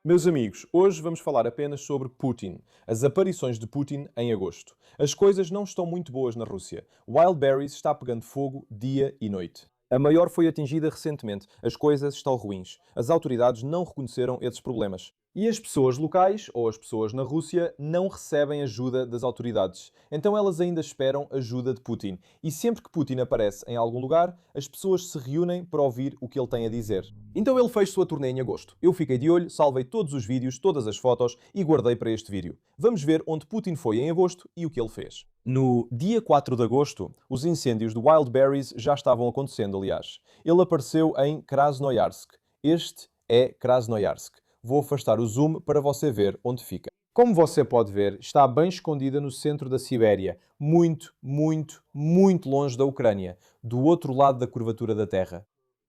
Meus amigos, hoje vamos falar apenas sobre Putin, as aparições de Putin em agosto. As coisas não estão muito boas na Rússia. Wildberries está pegando fogo dia e noite. A maior foi atingida recentemente. As coisas estão ruins. As autoridades não reconheceram esses problemas. E as pessoas locais, ou as pessoas na Rússia, não recebem ajuda das autoridades. Então elas ainda esperam ajuda de Putin. E sempre que Putin aparece em algum lugar, as pessoas se reúnem para ouvir o que ele tem a dizer. Então ele fez sua turnê em agosto. Eu fiquei de olho, salvei todos os vídeos, todas as fotos e guardei para este vídeo. Vamos ver onde Putin foi em agosto e o que ele fez. No dia 4 de agosto, os incêndios do Wildberries já estavam acontecendo, aliás. Ele apareceu em Krasnoyarsk. Este é Krasnoyarsk. Vou afastar o zoom para você ver onde fica. Como você pode ver, está bem escondida no centro da Sibéria, muito, muito, muito longe da Ucrânia, do outro lado da curvatura da Terra.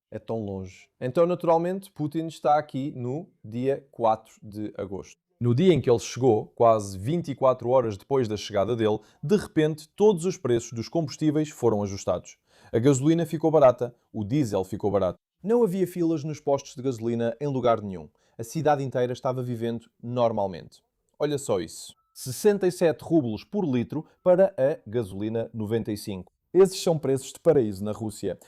É tão longe. Então, naturalmente, Putin está aqui no dia 4 de agosto. No dia em que ele chegou, quase 24 horas depois da chegada dele, de repente todos os preços dos combustíveis foram ajustados. A gasolina ficou barata, o diesel ficou barato. Não havia filas nos postos de gasolina em lugar nenhum. A cidade inteira estava vivendo normalmente. Olha só isso. 67 rublos por litro para a gasolina 95. Esses são preços de paraíso na Rússia.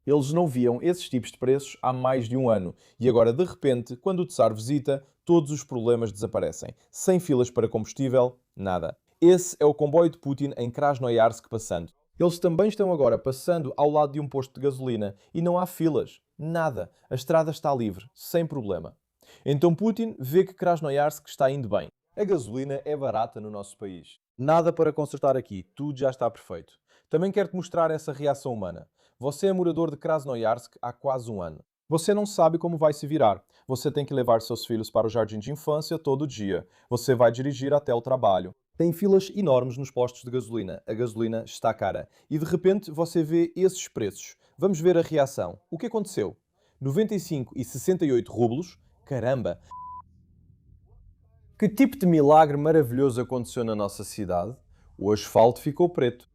Eles não viam esses tipos de preços há mais de um ano. E agora, de repente, quando o Tsar visita, todos os problemas desaparecem. Sem filas para combustível, nada. Esse é o comboio de Putin em Krasnoyarsk passando. Eles também estão agora passando ao lado de um posto de gasolina e não há filas. Nada. A estrada está livre, sem problema. Então Putin vê que Krasnoyarsk está indo bem. A gasolina é barata no nosso país. Nada para consertar aqui, tudo já está perfeito. Também quero-te mostrar essa reação humana. Você é morador de Krasnoyarsk há quase um ano. Você não sabe como vai se virar. Você tem que levar seus filhos para o jardim de infância todo dia. Você vai dirigir até o trabalho. Tem filas enormes nos postos de gasolina. A gasolina está cara. E de repente você vê esses preços. Vamos ver a reação. O que aconteceu? 95 e 68 rublos? Caramba! Que tipo de milagre maravilhoso aconteceu na nossa cidade? O asfalto ficou preto.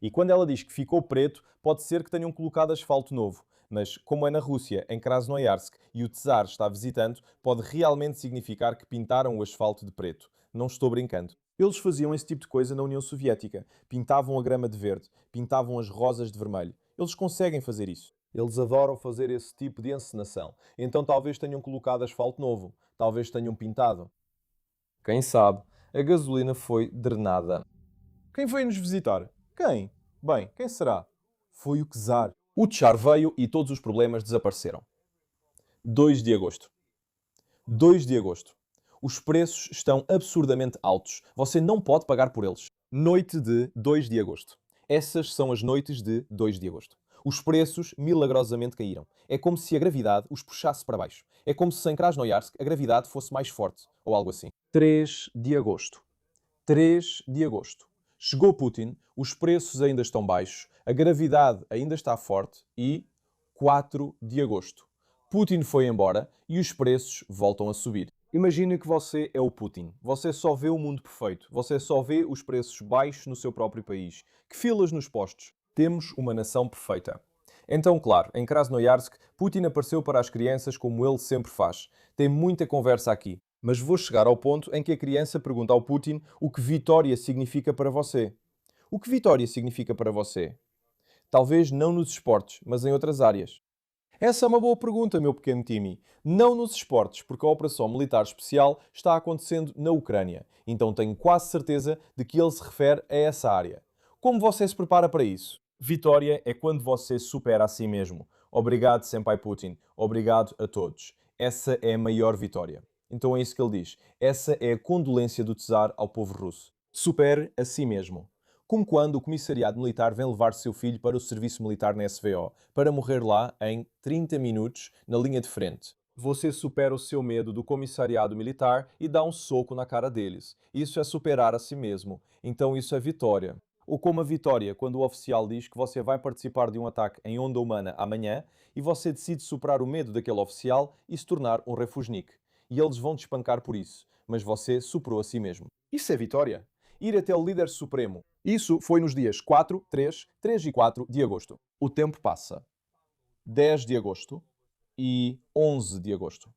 E quando ela diz que ficou preto, pode ser que tenham colocado asfalto novo. Mas, como é na Rússia, em Krasnoyarsk, e o Tsar está visitando, pode realmente significar que pintaram o asfalto de preto. Não estou brincando. Eles faziam esse tipo de coisa na União Soviética. Pintavam a grama de verde, pintavam as rosas de vermelho. Eles conseguem fazer isso. Eles adoram fazer esse tipo de encenação. Então talvez tenham colocado asfalto novo. Talvez tenham pintado. Quem sabe? A gasolina foi drenada. Quem veio nos visitar? Quem? Bem, quem será? Foi o Czar. O Tsar veio e todos os problemas desapareceram. 2 de agosto. 2 de agosto. Os preços estão absurdamente altos. Você não pode pagar por eles. Noite de 2 de agosto. Essas são as noites de 2 de agosto. Os preços milagrosamente caíram. É como se a gravidade os puxasse para baixo. É como se em Krasnoyarsk a gravidade fosse mais forte, ou algo assim. 3 de agosto. 3 de agosto. Chegou Putin, os preços ainda estão baixos, a gravidade ainda está forte e 4 de agosto. Putin foi embora e os preços voltam a subir. Imagine que você é o Putin. Você só vê o mundo perfeito. Você só vê os preços baixos no seu próprio país. Que filas nos postos. Temos uma nação perfeita. Então, claro, em Krasnoyarsk, Putin apareceu para as crianças como ele sempre faz. Tem muita conversa aqui. Mas vou chegar ao ponto em que a criança pergunta ao Putin o que vitória significa para você. O que vitória significa para você? Talvez não nos esportes, mas em outras áreas. Essa é uma boa pergunta, meu pequeno Timmy. Não nos esportes, porque a operação militar especial está acontecendo na Ucrânia. Então tenho quase certeza de que ele se refere a essa área. Como você se prepara para isso? Vitória é quando você supera a si mesmo. Obrigado, Senpai Putin. Obrigado a todos. Essa é a maior vitória. Então é isso que ele diz. Essa é a condolência do Tsar ao povo russo. Supere a si mesmo. Como quando o comissariado militar vem levar seu filho para o serviço militar na SVO, para morrer lá em 30 minutos na linha de frente. Você supera o seu medo do comissariado militar e dá um soco na cara deles. Isso é superar a si mesmo. Então isso é vitória. Ou como a vitória, quando o oficial diz que você vai participar de um ataque em onda humana amanhã e você decide superar o medo daquele oficial e se tornar um refugnik. E eles vão te espancar por isso, mas você superou a si mesmo. Isso é vitória. Ir até o líder supremo. Isso foi nos dias 4, 3 e 4 de agosto. O tempo passa. 10 de agosto e 11 de agosto.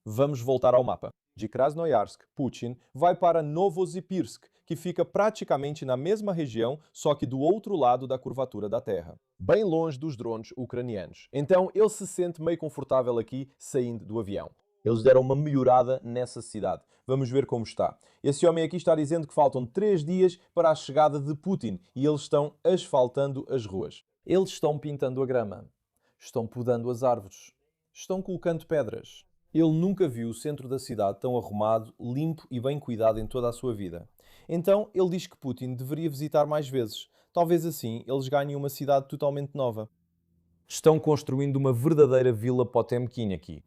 Vamos voltar ao mapa. De Krasnoyarsk, Putin vai para Novosibirsk, que fica praticamente na mesma região, só que do outro lado da curvatura da Terra, bem longe dos drones ucranianos. Então ele se sente meio confortável aqui saindo do avião. Eles deram uma melhorada nessa cidade. Vamos ver como está. Esse homem aqui está dizendo que faltam 3 dias para a chegada de Putin e eles estão asfaltando as ruas. Eles estão pintando a grama, estão podando as árvores, estão colocando pedras. Ele nunca viu o centro da cidade tão arrumado, limpo e bem cuidado em toda a sua vida. Então ele diz que Putin deveria visitar mais vezes. Talvez assim eles ganhem uma cidade totalmente nova. Estão construindo uma verdadeira Vila Potemkin aqui.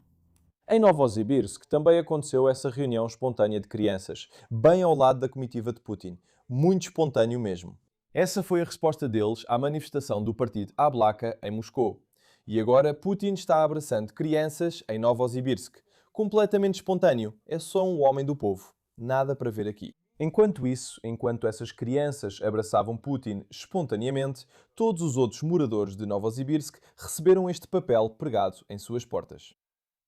Em Novosibirsk também aconteceu essa reunião espontânea de crianças, bem ao lado da comitiva de Putin. Muito espontâneo mesmo. Essa foi a resposta deles à manifestação do partido Ablaka em Moscou. E agora Putin está abraçando crianças em Novosibirsk. Completamente espontâneo. É só um homem do povo. Nada para ver aqui. Enquanto isso, enquanto essas crianças abraçavam Putin espontaneamente, todos os outros moradores de Novosibirsk receberam este papel pregado em suas portas.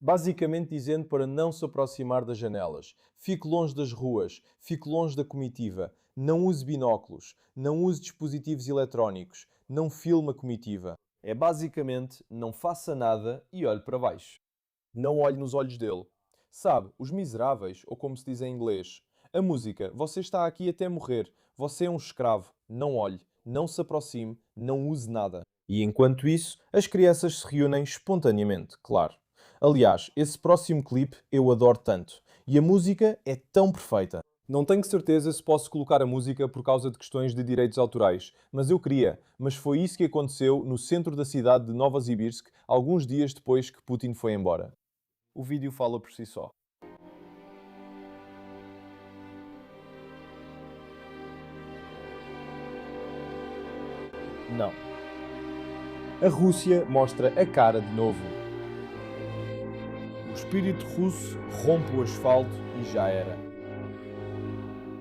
Basicamente dizendo para não se aproximar das janelas, fique longe das ruas, fique longe da comitiva, não use binóculos, não use dispositivos eletrónicos, não filme a comitiva. É basicamente não faça nada e olhe para baixo. Não olhe nos olhos dele. Sabe, os miseráveis, ou como se diz em inglês, a música, você está aqui até morrer, você é um escravo, não olhe, não se aproxime, não use nada. E enquanto isso, as crianças se reúnem espontaneamente, claro. Aliás, esse próximo clipe eu adoro tanto. E a música é tão perfeita. Não tenho certeza se posso colocar a música por causa de questões de direitos autorais, mas eu queria. Mas foi isso que aconteceu no centro da cidade de Novosibirsk, alguns dias depois que Putin foi embora. O vídeo fala por si só. Não. A Rússia mostra a cara de novo. O espírito russo rompe o asfalto e já era.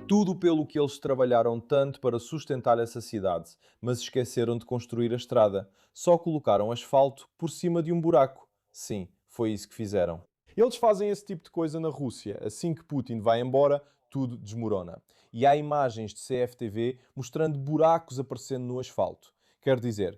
Tudo pelo que eles trabalharam tanto para sustentar essa cidade, mas esqueceram de construir a estrada. Só colocaram asfalto por cima de um buraco. Sim, foi isso que fizeram. Eles fazem esse tipo de coisa na Rússia. Assim que Putin vai embora, tudo desmorona. E há imagens de CFTV mostrando buracos aparecendo no asfalto. Quer dizer,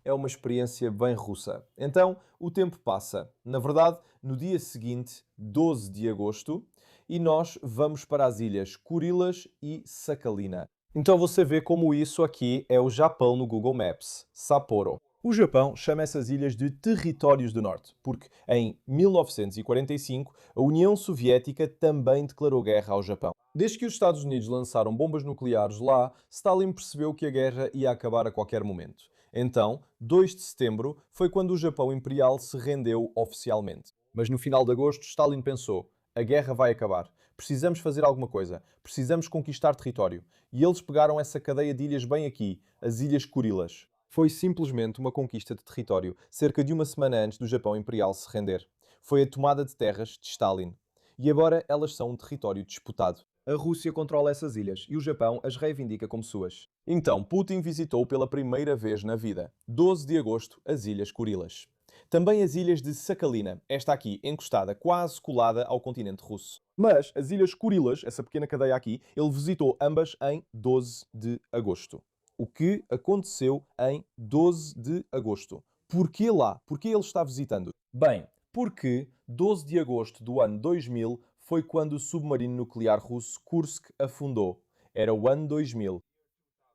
é uma experiência bem russa. Então, o tempo passa. Na verdade, no dia seguinte, 12 de agosto, e nós vamos para as ilhas Kurilas e Sakhalina. Então você vê como isso aqui é o Japão no Google Maps, Sapporo. O Japão chama essas ilhas de Territórios do Norte, porque em 1945 a União Soviética também declarou guerra ao Japão. Desde que os Estados Unidos lançaram bombas nucleares lá, Stalin percebeu que a guerra ia acabar a qualquer momento. Então, 2 de setembro foi quando o Japão Imperial se rendeu oficialmente. Mas no final de agosto, Stalin pensou: a guerra vai acabar. Precisamos fazer alguma coisa. Precisamos conquistar território. E eles pegaram essa cadeia de ilhas bem aqui, as Ilhas Kurilas. Foi simplesmente uma conquista de território, cerca de uma semana antes do Japão Imperial se render. Foi a tomada de terras de Stalin. E agora elas são um território disputado. A Rússia controla essas ilhas e o Japão as reivindica como suas. Então, Putin visitou pela primeira vez na vida, 12 de agosto, as Ilhas Kurilas. Também as ilhas de Sakhalina, esta aqui, encostada, quase colada ao continente russo. Mas as Ilhas Kurilas, essa pequena cadeia aqui, ele visitou ambas em 12 de agosto. O que aconteceu em 12 de agosto? Porquê lá? Porquê ele está visitando? Bem, porque 12 de agosto do ano 2000 foi quando o submarino nuclear russo Kursk afundou. Era o ano 2000.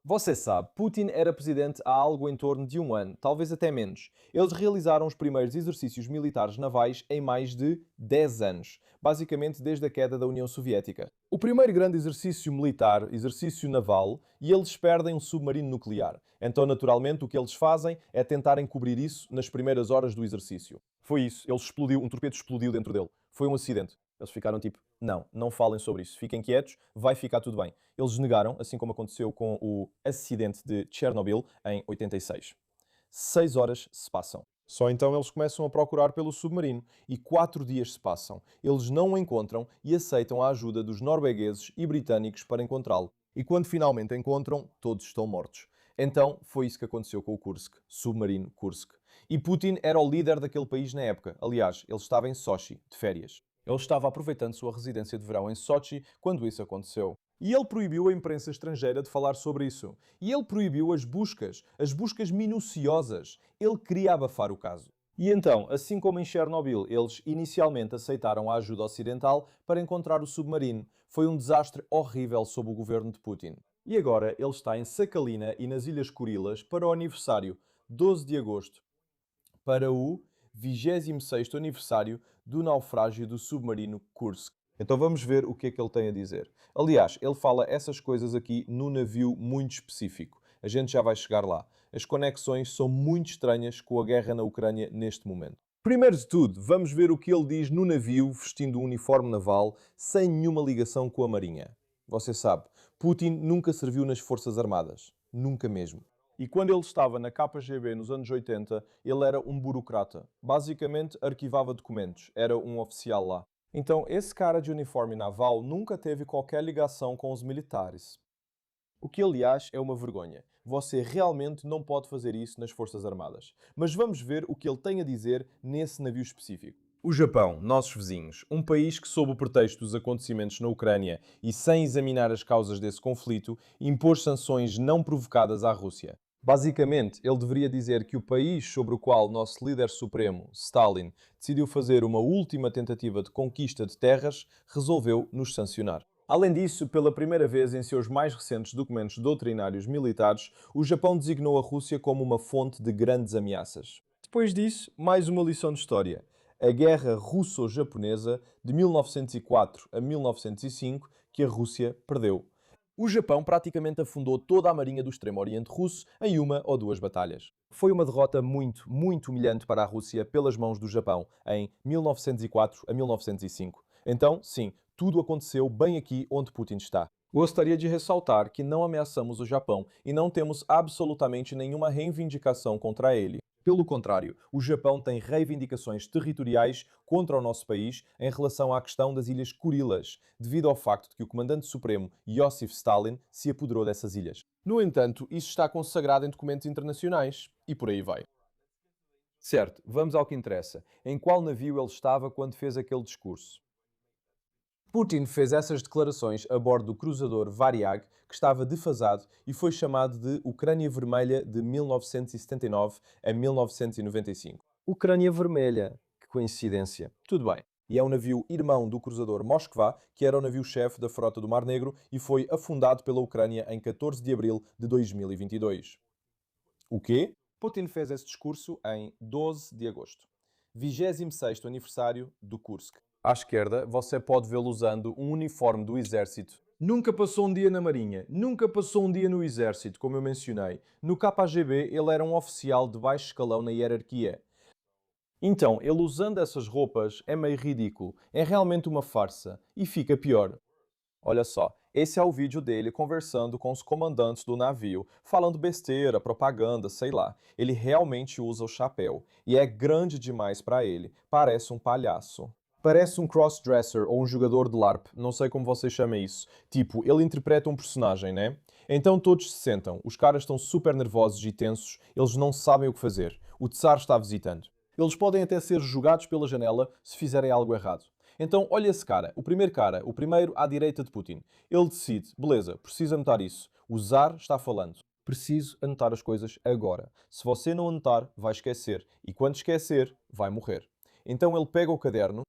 Você sabe, Putin era presidente há algo em torno de um ano, talvez até menos. Eles realizaram os primeiros exercícios militares navais em mais de 10 anos, basicamente desde a queda da União Soviética. O primeiro grande exercício militar, exercício naval, e eles perdem um submarino nuclear. Então, naturalmente, o que eles fazem é tentarem cobrir isso nas primeiras horas do exercício. Foi isso, ele explodiu, um torpedo explodiu dentro dele. Foi um acidente. Eles ficaram tipo, não, não falem sobre isso, fiquem quietos, vai ficar tudo bem. Eles negaram, assim como aconteceu com o acidente de Chernobyl em 86. 6 horas se passam. Só então eles começam a procurar pelo submarino e 4 dias se passam. Eles não o encontram e aceitam a ajuda dos noruegueses e britânicos para encontrá-lo. E quando finalmente encontram, todos estão mortos. Então foi isso que aconteceu com o Kursk, submarino Kursk. E Putin era o líder daquele país na época. Aliás, ele estava em Sochi, de férias. Ele estava aproveitando sua residência de verão em Sochi quando isso aconteceu. E ele proibiu a imprensa estrangeira de falar sobre isso. E ele proibiu as buscas minuciosas. Ele queria abafar o caso. E então, assim como em Chernobyl, eles inicialmente aceitaram a ajuda ocidental para encontrar o submarino. Foi um desastre horrível sob o governo de Putin. E agora ele está em Sakhalina e nas Ilhas Kurilas para o aniversário, 12 de agosto, para o 26º aniversário do naufrágio do submarino Kursk. Então vamos ver o que é que ele tem a dizer. Aliás, ele fala essas coisas aqui num navio muito específico. A gente já vai chegar lá. As conexões são muito estranhas com a guerra na Ucrânia neste momento. Primeiro de tudo, vamos ver o que ele diz no navio vestindo um uniforme naval sem nenhuma ligação com a Marinha. Você sabe, Putin nunca serviu nas Forças Armadas. Nunca mesmo. E quando ele estava na KGB nos anos 80, ele era um burocrata. Basicamente, arquivava documentos. Era um oficial lá. Então, esse cara de uniforme naval nunca teve qualquer ligação com os militares. O que, aliás, é uma vergonha. Você realmente não pode fazer isso nas Forças Armadas. Mas vamos ver o que ele tem a dizer nesse navio específico. O Japão, nossos vizinhos, um país que, sob o pretexto dos acontecimentos na Ucrânia e sem examinar as causas desse conflito, impôs sanções não provocadas à Rússia. Basicamente, ele deveria dizer que o país sobre o qual nosso líder supremo, Stalin, decidiu fazer uma última tentativa de conquista de terras, resolveu nos sancionar. Além disso, pela primeira vez em seus mais recentes documentos doutrinários militares, o Japão designou a Rússia como uma fonte de grandes ameaças. Depois disso, mais uma lição de história. A Guerra Russo-Japonesa de 1904 a 1905, que a Rússia perdeu. O Japão praticamente afundou toda a marinha do Extremo Oriente Russo em uma ou duas batalhas. Foi uma derrota muito, muito humilhante para a Rússia pelas mãos do Japão em 1904 a 1905. Então, sim, tudo aconteceu bem aqui onde Putin está. Gostaria de ressaltar que não ameaçamos o Japão e não temos absolutamente nenhuma reivindicação contra ele. Pelo contrário, o Japão tem reivindicações territoriais contra o nosso país em relação à questão das Ilhas Kurilas, devido ao facto de que o comandante supremo Iosif Stalin se apoderou dessas ilhas. No entanto, isso está consagrado em documentos internacionais e por aí vai. Certo, vamos ao que interessa. Em qual navio ele estava quando fez aquele discurso? Putin fez essas declarações a bordo do cruzador Variag, que estava defasado e foi chamado de Ucrânia Vermelha de 1979 a 1995. Ucrânia Vermelha, que coincidência. Tudo bem. E é um navio irmão do cruzador Moskva, que era o navio-chefe da frota do Mar Negro e foi afundado pela Ucrânia em 14 de abril de 2022. O quê? Putin fez esse discurso em 12 de agosto. 26º aniversário do Kursk. À esquerda, você pode vê-lo usando um uniforme do exército. Nunca passou um dia na Marinha, nunca passou um dia no exército, como eu mencionei. No KGB, ele era um oficial de baixo escalão na hierarquia. Então, ele usando essas roupas é meio ridículo, é realmente uma farsa. E fica pior. Olha só, esse é o vídeo dele conversando com os comandantes do navio, falando besteira, propaganda, sei lá. Ele realmente usa o chapéu. E é grande demais para ele, parece um palhaço. Parece um crossdresser ou um jogador de LARP, não sei como vocês chamam isso. Tipo, ele interpreta um personagem, né? Então todos se sentam, os caras estão super nervosos e tensos, eles não sabem o que fazer. O Tsar está visitando. Eles podem até ser jogados pela janela se fizerem algo errado. Então olha esse cara, o primeiro à direita de Putin. Ele decide, beleza, preciso anotar isso. O Tsar está falando. Preciso anotar as coisas agora. Se você não anotar, vai esquecer. E quando esquecer, vai morrer. Então ele pega o caderno,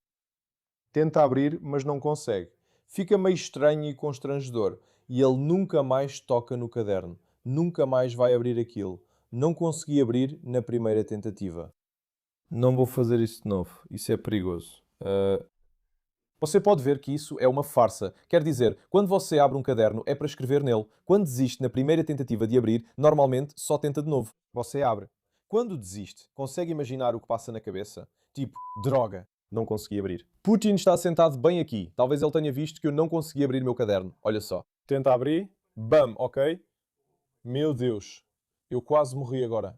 tenta abrir, mas não consegue. Fica meio estranho e constrangedor. E ele nunca mais toca no caderno. Nunca mais vai abrir aquilo. Não consegui abrir na primeira tentativa. Não vou fazer isso de novo. Isso é perigoso. Você pode ver que isso é uma farsa. Quer dizer, quando você abre um caderno é para escrever nele. Quando desiste na primeira tentativa de abrir, normalmente só tenta de novo. Você abre. Quando desiste, consegue imaginar o que passa na cabeça? Tipo, droga. Não consegui abrir. Putin está sentado bem aqui. Talvez ele tenha visto que eu não consegui abrir meu caderno. Olha só. Tenta abrir. Bam, ok? Meu Deus. Eu quase morri agora.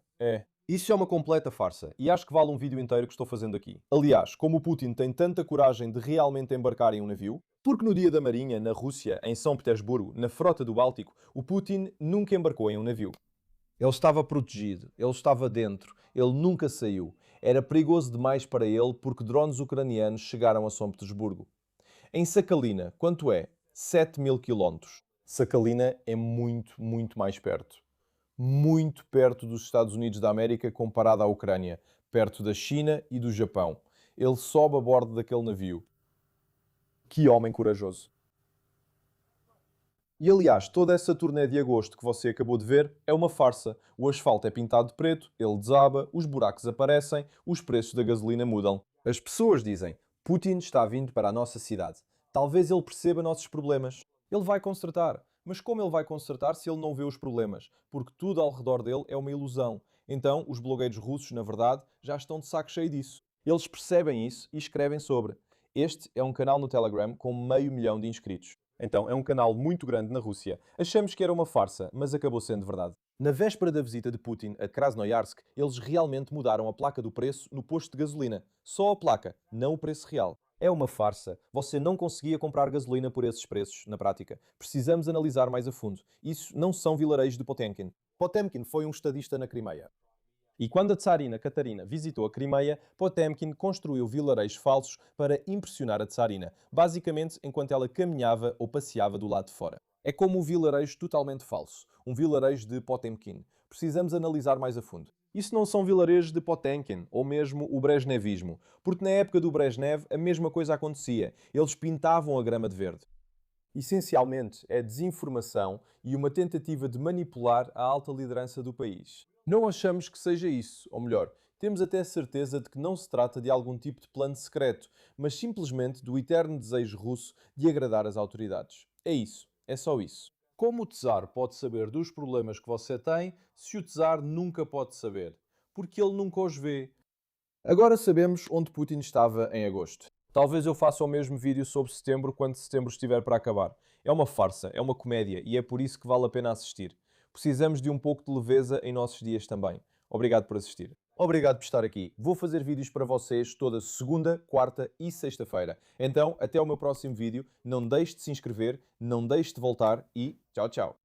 Isso é uma completa farsa. E acho que vale um vídeo inteiro que estou fazendo aqui. Aliás, como o Putin tem tanta coragem de realmente embarcar em um navio, porque no Dia da Marinha, na Rússia, em São Petersburgo, na frota do Báltico, o Putin nunca embarcou em um navio. Ele estava protegido, ele estava dentro, ele nunca saiu. Era perigoso demais para ele porque drones ucranianos chegaram a São Petersburgo. Em Sakhalina, quanto é? 7.000 quilómetros. Sakhalina é muito, muito mais perto. Muito perto dos Estados Unidos da América comparado à Ucrânia, perto da China e do Japão. Ele sobe a bordo daquele navio. Que homem corajoso! E aliás, toda essa turnê de agosto que você acabou de ver é uma farsa. O asfalto é pintado de preto, ele desaba, os buracos aparecem, os preços da gasolina mudam. As pessoas dizem: Putin está vindo para a nossa cidade. Talvez ele perceba nossos problemas. Ele vai consertar. Mas como ele vai consertar se ele não vê os problemas? Porque tudo ao redor dele é uma ilusão. Então, os blogueiros russos, na verdade, já estão de saco cheio disso. Eles percebem isso e escrevem sobre. Este é um canal no Telegram com 500 mil de inscritos. Então, é um canal muito grande na Rússia. Achamos que era uma farsa, mas acabou sendo verdade. Na véspera da visita de Putin a Krasnoyarsk, eles realmente mudaram a placa do preço no posto de gasolina. Só a placa, não o preço real. É uma farsa. Você não conseguia comprar gasolina por esses preços, na prática. Precisamos analisar mais a fundo. Isso não são vilarejos de Potemkin. Potemkin foi um estadista na Crimeia. E quando a tsarina Catarina visitou a Crimeia, Potemkin construiu vilarejos falsos para impressionar a tsarina, basicamente enquanto ela caminhava ou passeava do lado de fora. É como um vilarejo totalmente falso, um vilarejo de Potemkin. Precisamos analisar mais a fundo. Isso não são vilarejos de Potemkin, ou mesmo o Brezhnevismo, porque na época do Brezhnev a mesma coisa acontecia. Eles pintavam a grama de verde. Essencialmente, é desinformação e uma tentativa de manipular a alta liderança do país. Não achamos que seja isso, ou melhor, temos até certeza de que não se trata de algum tipo de plano secreto, mas simplesmente do eterno desejo russo de agradar as autoridades. É isso, é só isso. Como o Tsar pode saber dos problemas que você tem se o Tsar nunca pode saber? Porque ele nunca os vê. Agora sabemos onde Putin estava em agosto. Talvez eu faça o mesmo vídeo sobre setembro quando setembro estiver para acabar. É uma farsa, é uma comédia e é por isso que vale a pena assistir. Precisamos de um pouco de leveza em nossos dias também. Obrigado por assistir. Obrigado por estar aqui. Vou fazer vídeos para vocês toda segunda, quarta e sexta-feira. Então, até o meu próximo vídeo. Não deixe de se inscrever, não deixe de voltar e tchau, tchau.